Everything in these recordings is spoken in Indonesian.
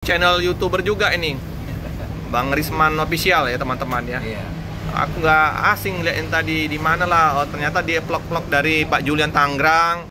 channel YouTuber juga ini, Bang Risman Official ya teman-teman ya. Iya. Aku nggak asing liatin tadi di mana lah. Oh, ternyata dia vlog-vlog dari Pak Julian Tangerang.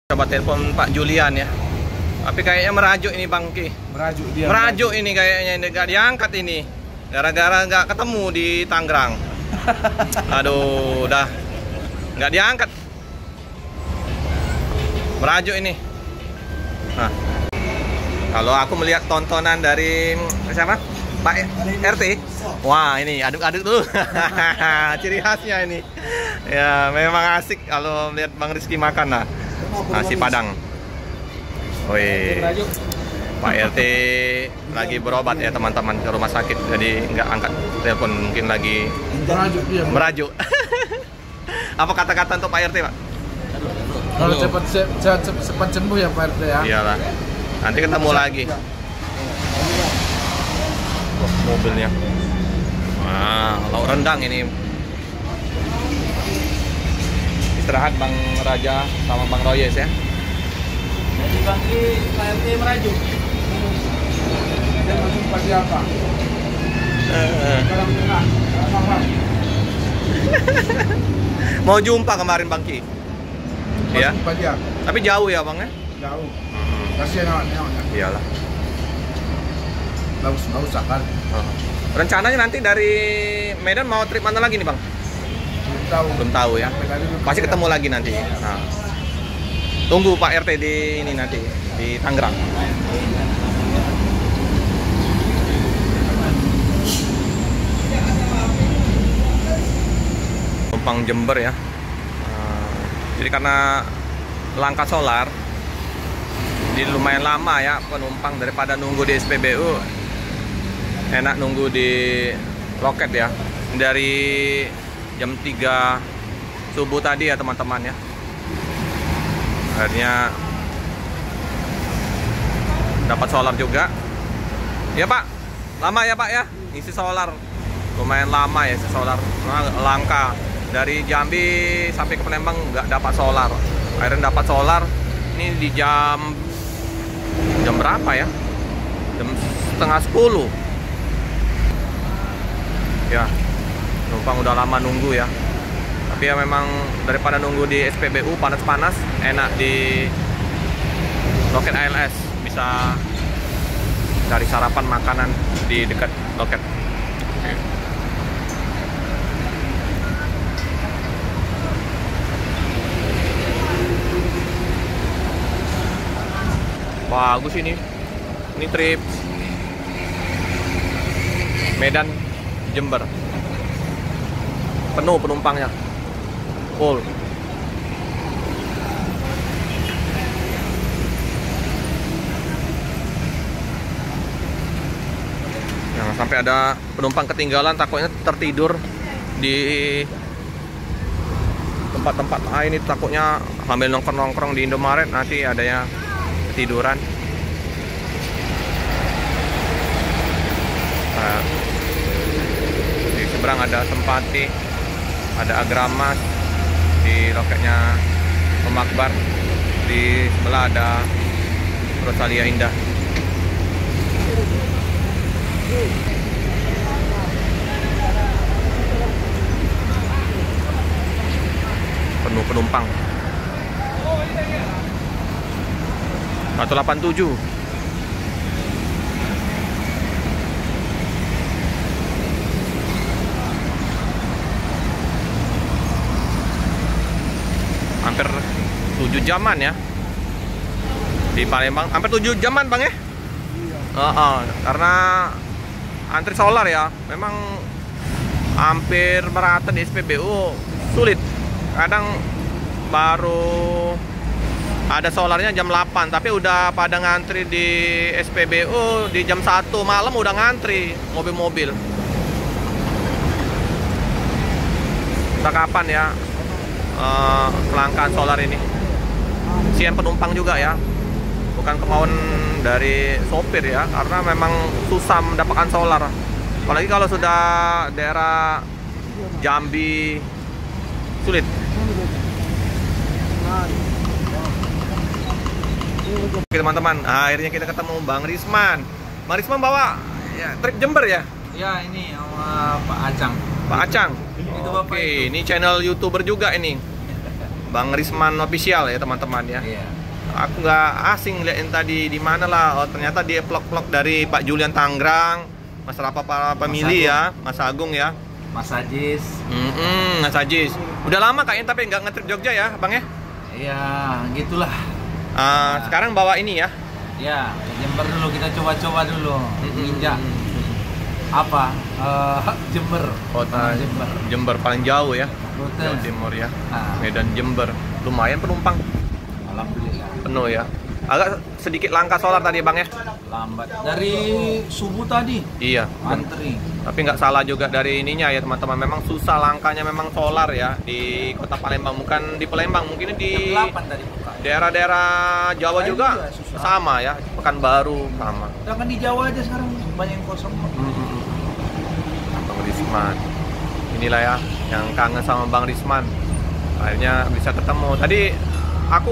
Coba telepon Pak Julian ya. Tapi kayaknya merajuk ini Bang Ki. Merajuk dia. Merajuk ini kayaknya nggak diangkat ini. Gara-gara nggak ketemu di Tangerang. Aduh, udah nggak diangkat. Merajuk ini. Nah, kalau aku melihat tontonan dari siapa? Pak RT. Wah, ini aduk-aduk dulu. Ciri khasnya ini. Ya, memang asik kalau melihat Bang Rizky makan lah. Nasi Padang. Wih, Pak RT lagi berobat ya teman-teman ke rumah sakit, jadi nggak angkat telepon, mungkin lagi merajuk. Apa kata-kata untuk Pak RT, Pak? Kalau cepat sembuh ya Pak RT ya. Iyalah, nanti ketemu lagi. Wah, mobilnya. Wah, lauk rendang ini. Istirahat Bang Raja sama Bang Royes ya. Jadi Bang Ki, Pak RT merajuk. Dia masuk pagi apa? Sekarang tengah. Mau jumpa kemarin Bang Ki. Iya. Pagi apa? Tapi jauh ya Bang ya? Jauh. Kasihan awaknya. Iyalah. Bagus akal. Rencananya nanti dari Medan mau trip mana lagi nih Bang? Belum tahu ya. Pasti ketemu lagi nanti. Nah, tunggu Pak RT di ini nanti di Tangerang. Numpang Jember ya. Jadi karena langka solar, jadi lumayan lama ya penumpang, daripada nunggu di SPBU. Enak nunggu di loket ya. Dari jam 3 subuh tadi ya teman-teman ya. Akhirnya dapat solar juga. Ya Pak, lama ya Pak ya isi solar. Lumayan lama ya isi solar. Langka. Dari Jambi sampai ke Palembang nggak dapat solar. Akhirnya dapat solar ini di jam berapa ya? Jam setengah 10. Ya, numpang udah lama nunggu ya. Tapi ya memang daripada nunggu di SPBU panas-panas, enak di loket ALS. Bisa cari sarapan makanan di dekat loket. Oke. Bagus ini. Ini trip Medan Jember. Penuh penumpangnya, full. Nah, sampai ada penumpang ketinggalan, takutnya tertidur di tempat-tempat ini, takutnya sambil nongkrong-nongkrong di Indomaret nanti adanya ketiduran. Nah, di seberang ada Sempati, ada Agramas, di loketnya Pemakbar, di sebelah ada Rosalia Indah. Penuh penumpang. 187. Hampir 7 jaman ya. Di Palembang hampir 7 jaman bang ya? Karena antri solar ya, memang hampir merata di SPBU sulit. Kadang baru ada solarnya jam 8, tapi udah pada ngantri di SPBU di jam 1 malam udah ngantri mobil-mobil. Entah kapan ya kelangkaan solar ini. Kasihan penumpang juga ya. Bukan kemauan dari sopir ya, karena memang susah mendapatkan solar. Apalagi kalau sudah daerah Jambi, sulit. Oke teman-teman, akhirnya kita ketemu Bang Risman. Bang Risman bawa ya, trip Jember ya? Ya, ini sama Pak Acang. Pak Acang. Itu Bapak Oke, itu. ini channel YouTuber juga ini. Bang Risman Official ya teman-teman ya. Iya. Aku nggak asing liatin tadi di mana lah. Oh, ternyata dia vlog-vlog dari Pak Julian Tangerang, Mas Rapa para pemilih ya, Mas Agung ya. Mas Ajis. Mas Ajis. Udah lama kayaknya tapi nggak ngetrip Jogja ya, Bang ya? Iya, gitulah. Sekarang bawa ini ya. Ya, ke Jember dulu, kita coba-coba dulu. Injak. Apa? Jember. Kota Jember. Jember paling jauh ya. Rute. Jawa Timur ya. Nah. Medan Jember. Lumayan penumpang. Alhamdulillah. Penuh ya. Agak sedikit langka solar tadi Bang ya. Lambat. Dari subuh tadi. Iya. Antri. Tapi nggak salah juga dari ininya ya teman-teman. Memang susah langkanya memang solar ya di kota Palembang. Bukan di Palembang, mungkin di Jam 8 tadi buka. daerah-daerah Jawa Lain juga juga susah. sama ya. Pekanbaru sama. Sedangkan di Jawa aja sekarang banyak yang kosong. Bang Risman. Inilah ya yang kangen sama Bang Risman. Akhirnya bisa ketemu. Tadi aku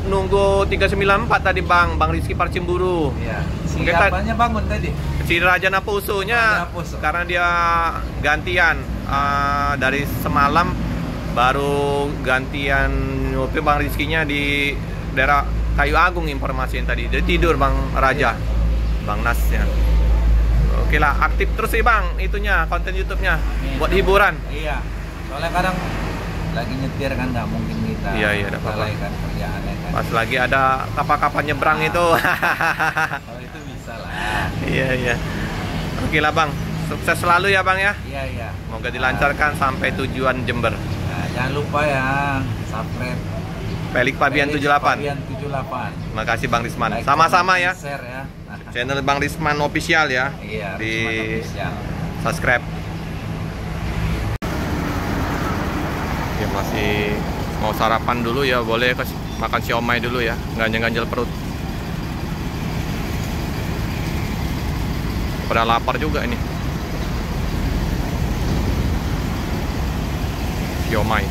nunggu 394 tadi Bang Rizky Parcimburu. Iya. Mungkin Siapanya bangun tadi? Si Raja Napusunya Raja Napusu. karena dia gantian dari semalam baru gantian nyupir Bang Rizky-nya di daerah Kayu Agung informasiin tadi. Dia tidur Bang Raja. Bang Nasnya. Oke lah, aktif terus sih Bang itunya konten YouTube-nya buat hiburan. Iya. Soalnya kadang lagi nyetir kan nggak mungkin kita Iya, ada apa-apa. lalaikan kerjaannya kan. Pas lagi ada kapal-kapal nyebrang itu. Kalau itu bisa lah. Iya. Oke lah Bang, sukses selalu ya Bang ya. Iya. Semoga dilancarkan sampai tujuan Jember. Nah, jangan lupa ya, subscribe Pelik Pabian 78. Pabian 78. Makasih Bang Risman. Like, Sama-sama comment, ya. share ya. Nah, Channel Bang Risman Official ya. iya, Di Risman Official. subscribe. Ya masih mau sarapan dulu ya, boleh makan siomay dulu ya, ganjel-ganjel perut. Pada lapar juga ini. Siomay.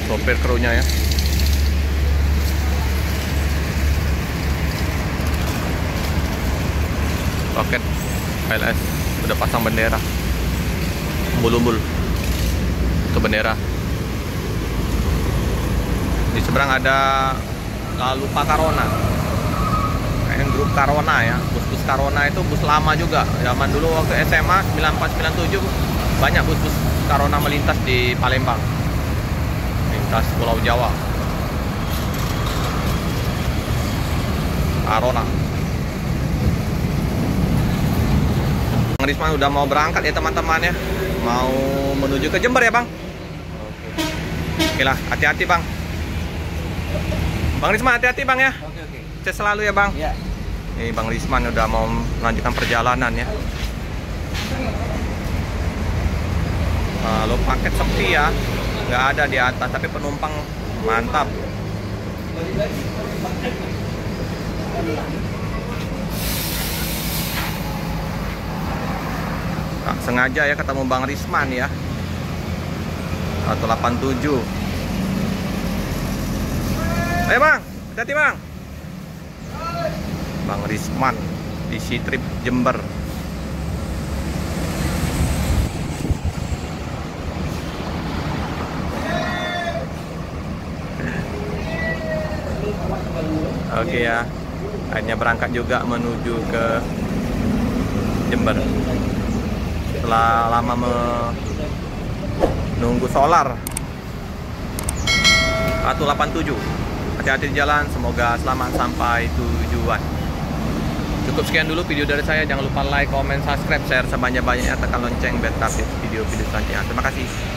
Sopir krunya ya. Roket PLS udah pasang bendera. Umbul-umbul. Itu bendera. Di seberang ada Lupa Karona. Kayaknya grup Karona ya. Bus-bus Karona itu bus lama juga. Zaman dulu waktu SMA 9497 banyak bus-bus Karona melintas di Palembang. Lintas Pulau Jawa. Karona. Bang Risman udah mau berangkat ya teman-teman ya. Mau menuju ke Jember ya Bang. Oke lah, hati-hati Bang. Bang Risman hati-hati Bang ya. Oke. Sukses selalu ya Bang. Iya. Ini Bang Risman udah mau melanjutkan perjalanan ya. Lalu paket sepi ya, nggak ada di atas, tapi penumpang mantap. Nah, sengaja ya ketemu Bang Risman ya. 187. Ayo Bang, hati-hati Bang. Bang Risman di Citrip Jember. Oke ya. Akhirnya berangkat juga menuju ke Jember. Setelah lama menunggu solar. 187. Hati-hati di jalan, semoga selamat sampai tujuan. Cukup sekian dulu video dari saya. Jangan lupa like, comment, subscribe, share sebanyak-banyaknya, tekan lonceng biar update video-video selanjutnya. Terima kasih.